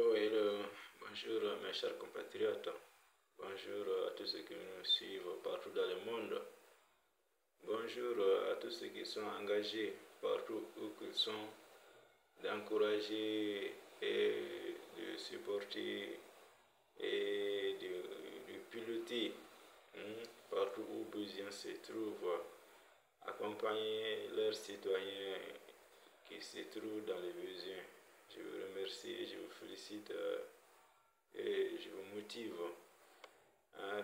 Oui, bonjour mes chers compatriotes, bonjour à tous ceux qui nous suivent partout dans le monde, bonjour à tous ceux qui sont engagés partout où qu'ils sont, d'encourager et de supporter et de piloter partout où besoin se trouve, accompagner leurs citoyens qui se trouvent dans les besoins. Je vous remercie, je vous félicite et je vous motive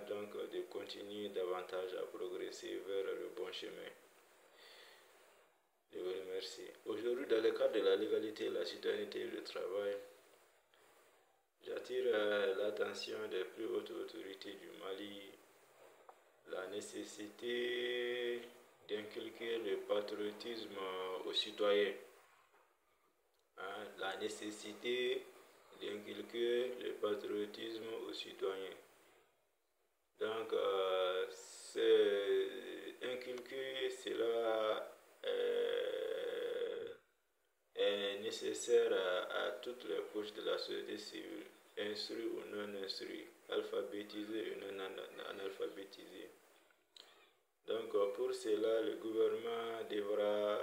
donc de continuer davantage à progresser vers le bon chemin. Je vous remercie. Aujourd'hui, dans le cadre de la légalité, la citoyenneté et le travail, j'attire l'attention des plus hautes autorités du Mali, la nécessité d'inculquer le patriotisme aux citoyens. La nécessité d'inculquer le patriotisme aux citoyens. Donc, inculquer cela est nécessaire à toutes les couches de la société civile, instruits ou non instruits, alphabétisés ou non analphabétisés. Donc, pour cela, le gouvernement devra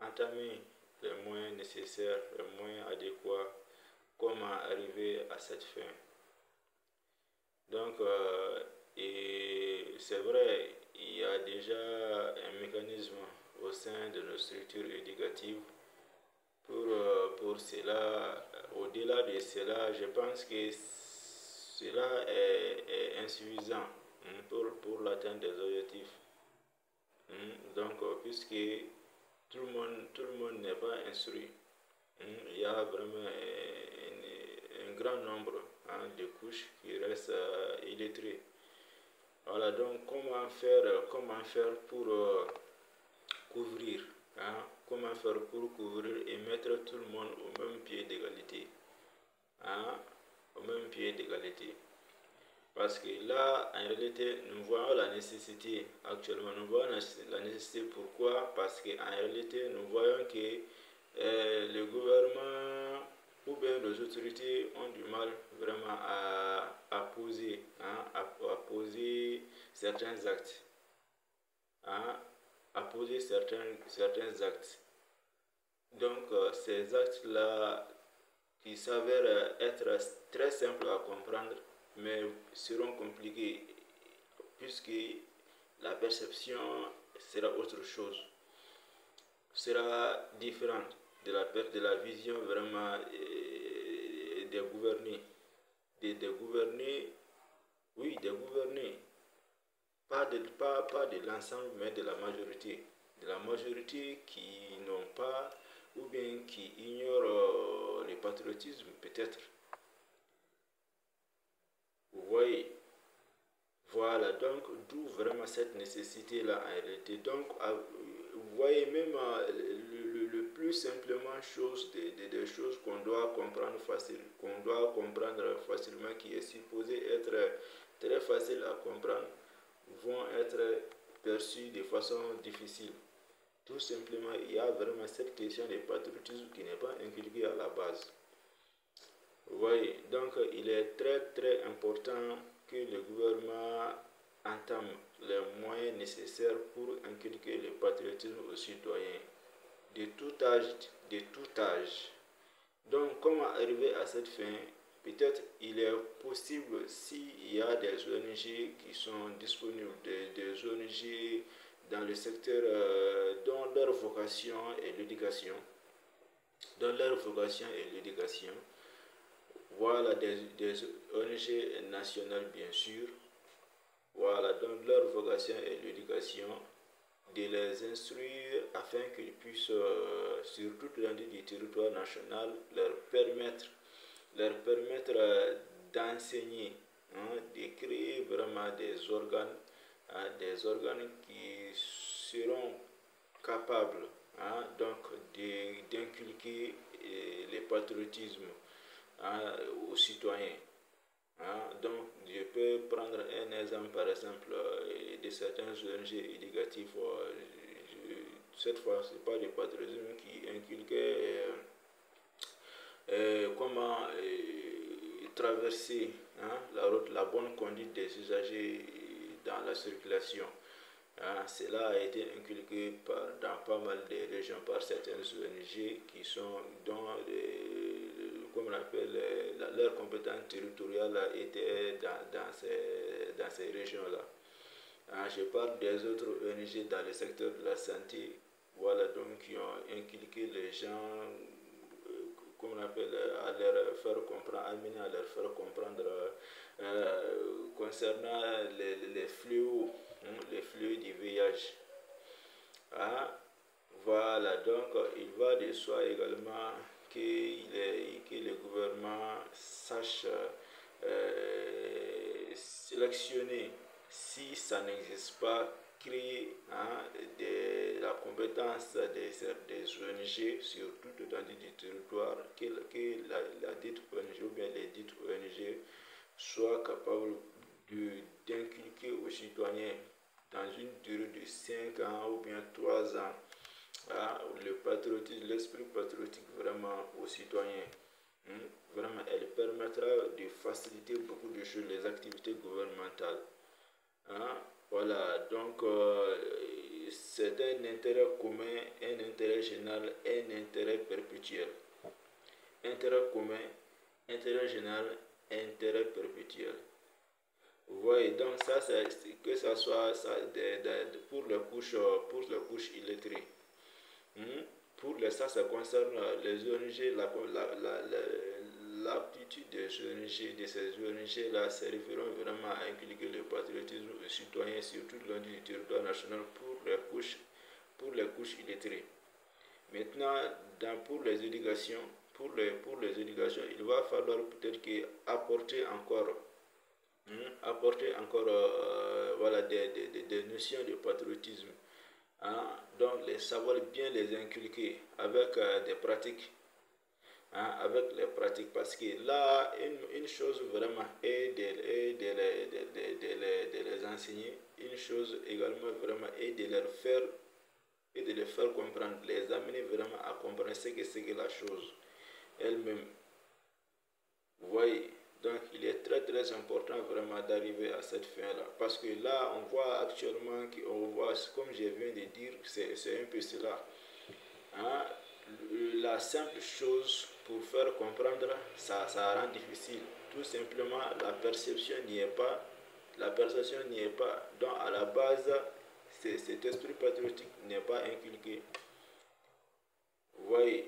entamer les moyens nécessaires, les moyens adéquats, comment arriver à cette fin. Donc, et c'est vrai, il y a déjà un mécanisme au sein de nos structures éducatives. Pour cela, au-delà de cela, je pense que cela est insuffisant pour l'atteinte des objectifs. Donc, puisque tout le monde n'est pas instruit, il y a vraiment un grand nombre de couches qui restent illettrées. Voilà, donc comment faire pour couvrir, comment faire pour couvrir et mettre tout le monde au même pied d'égalité, au même pied d'égalité. Parce que là, en réalité, nous voyons la nécessité, actuellement, nous voyons la nécessité. Pourquoi? Parce qu'en réalité, nous voyons que le gouvernement ou bien les autorités ont du mal vraiment à poser, à poser certains actes. À poser certains actes. Donc, ces actes-là, qui s'avèrent être très simples à comprendre, mais seront compliqués, puisque la perception sera autre chose, sera différente de la vision vraiment des gouvernés. Des gouvernés, oui, des gouvernés, pas de l'ensemble, mais de la majorité. De la majorité qui n'ont pas, ou bien qui ignorent le patriotisme, peut-être. Vous voyez, voilà, donc d'où vraiment cette nécessité-là en réalité. Donc, vous voyez même le plus simplement des choses qu'on doit comprendre facilement, qui est supposé être très facile à comprendre, vont être perçues de façon difficile. Tout simplement, il y a vraiment cette question de patriotisme qui n'est pas inculquée à la base. Vous voyez, donc il est très important que le gouvernement entame les moyens nécessaires pour inculquer le patriotisme aux citoyens de tout âge, de tout âge. Donc, comment arriver à cette fin? Peut-être il est possible, s'il y a des ONG qui sont disponibles, des ONG dans le secteur dont leur vocation est l'éducation, voilà, des ONG nationales bien sûr, voilà, donc leur vocation est l'éducation, de les instruire afin qu'ils puissent, sur toute l'étendue du territoire national, leur permettre d'enseigner, de créer vraiment des organes qui seront capables donc d'inculquer le patriotisme aux citoyens. Donc, je peux prendre un exemple, par exemple, de certains ONG éducatifs. Cette fois, ce n'est pas le patriotisme qui inculquait traverser la route, la bonne conduite des usagers dans la circulation. Cela a été inculqué dans pas mal de régions par certaines ONG qui sont dans comme on appelle, leur compétence territoriale était dans ces régions-là. Je parle des autres ONG dans le secteur de la santé, voilà, donc qui ont inculqué les gens, comme on appelle, à leur faire comprendre, amener à leur faire comprendre concernant les fléaux, les fléaux du VIH. Voilà, donc il va de soi également que le gouvernement sache sélectionner, si ça n'existe pas, créer la compétence des ONG sur toute l'étendue du territoire, que la dite ONG ou bien les dites ONG soient capables d'inculquer aux citoyens dans une durée de 5 ans ou bien 3 ans le patriotisme, l'esprit patriotique vraiment aux citoyens. Vraiment, elle permettra de faciliter beaucoup de choses, les activités gouvernementales. Voilà, donc c'est un intérêt commun, un intérêt général, un intérêt perpétuel. Intérêt commun, intérêt général, intérêt perpétuel. Vous voyez, donc ça, que ça soit pour les couches illettrées. Ça concerne les ONG, l'aptitude des ONG, de ces ONG-là, serviront vraiment à inculquer le patriotisme aux citoyens sur tout le long du territoire national pour les couches illettrées. Maintenant, pour les éducations, il va falloir peut-être apporter encore voilà, des notions de patriotisme. Donc savoir bien les inculquer avec des pratiques, avec les pratiques, parce que là une chose vraiment est de les enseigner, une chose également vraiment est de les faire comprendre, les amener vraiment à comprendre ce que c'est que la chose elle-même. Vous voyez, donc il est très très important vraiment d'arriver à cette fin-là. Parce que là, on voit actuellement, comme je viens de dire, c'est un peu cela. La simple chose pour faire comprendre, ça rend difficile. Tout simplement, la perception n'y est pas. Donc à la base, cet esprit patriotique n'est pas inculqué. Vous voyez,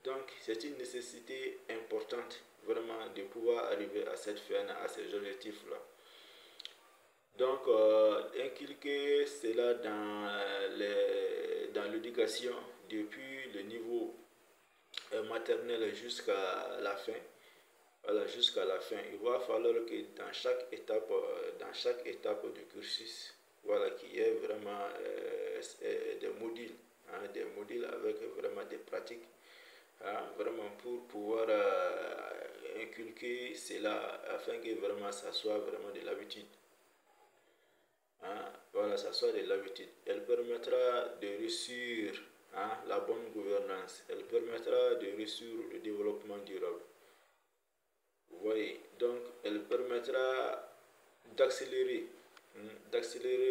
donc c'est une nécessité importante vraiment de pouvoir arriver à cette fin, à ces objectifs-là. Donc, inculquer cela dans l'éducation depuis le niveau maternel jusqu'à la fin. Voilà, jusqu'à la fin. Il va falloir que dans chaque étape du cursus, voilà, qu'il y ait vraiment des modules avec vraiment des pratiques. Vraiment pour pouvoir inculquer cela afin que vraiment ça soit vraiment de l'habitude. Voilà, ça soit de l'habitude. Elle permettra de réussir la bonne gouvernance. Elle permettra de réussir le développement durable. Vous voyez, donc elle permettra d'accélérer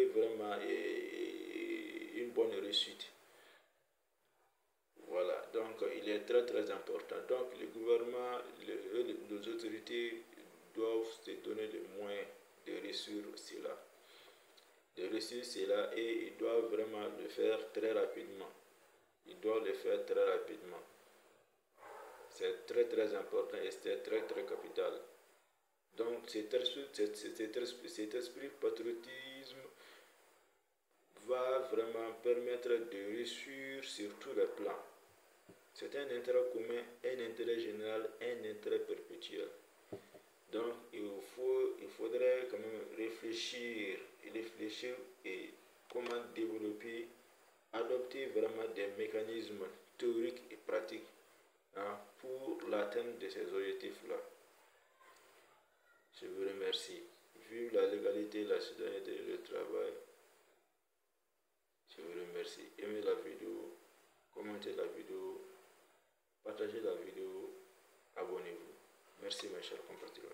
vraiment une bonne réussite. Voilà, donc il est très très important. Donc le gouvernement, les autorités doivent se donner les moyens de réussir cela. Et ils doivent vraiment le faire très rapidement. C'est très très important et c'est très très capital. Donc cet esprit patriotisme va vraiment permettre de réussir sur tous les plans. C'est un intérêt commun, un intérêt général, un intérêt perpétuel. Donc il faudrait quand même réfléchir et comment développer, adopter vraiment des mécanismes théoriques et pratiques pour l'atteinte de ces objectifs-là. Je vous remercie. Vive la légalité, la citoyenneté et le travail. Je vous remercie. Aimez la vidéo, commentez la vidéo, partagez la vidéo, abonnez-vous. Merci mes chers compatriotes.